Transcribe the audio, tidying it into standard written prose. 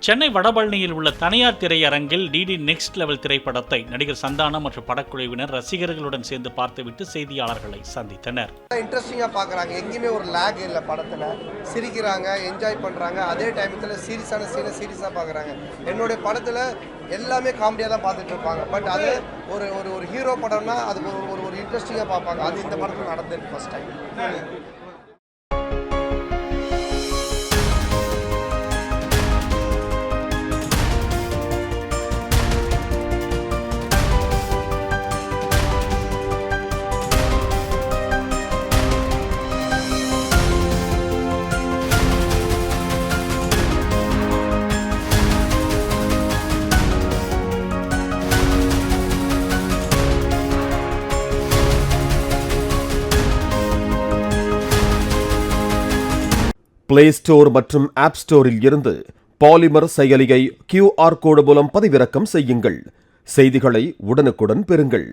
சென்னை வடபழனியில் உள்ள தனியார் திரையரங்கில் டிடி நெக்ஸ்ட் லெவல் திரைப்படத்தை நடிகர் சந்தானம் மற்றும் படக்குழுவினர் ரசிகர்களுடன் சேர்ந்து பார்த்துவிட்டு செய்தியாளர்களை சந்தித்தனர். இன்ட்ரெஸ்டிங்கா பாக்குறாங்க, எங்கேயுமே ஒரு லேக் இல்லை, படத்துல சிரிக்கிறாங்க, என்ஜாய் பண்றாங்க. அதே டைமத்துல சீரியஸான சீனை சீரியஸா பாக்குறாங்க. என்னுடைய படத்துல எல்லாமே காமெடியா தான் பார்த்துட்டு இருப்பாங்க. பட் அது ஒரு ஒரு ஹீரோ படம்னா அது ஒரு இன்ட்ரெஸ்டிங்கா பார்ப்பாங்க. அது இந்த படத்துல நடந்திருக்கு ஃபர்ஸ்ட் டைம். பிளே ஸ்டோர் மற்றும் ஆப் ஸ்டோரில் இருந்து பாலிமர் செயலியை QR கோடு மூலம் பதிவிறக்கம் செய்யுங்கள். செய்திகளை உடனுக்குடன் பெறுங்கள்.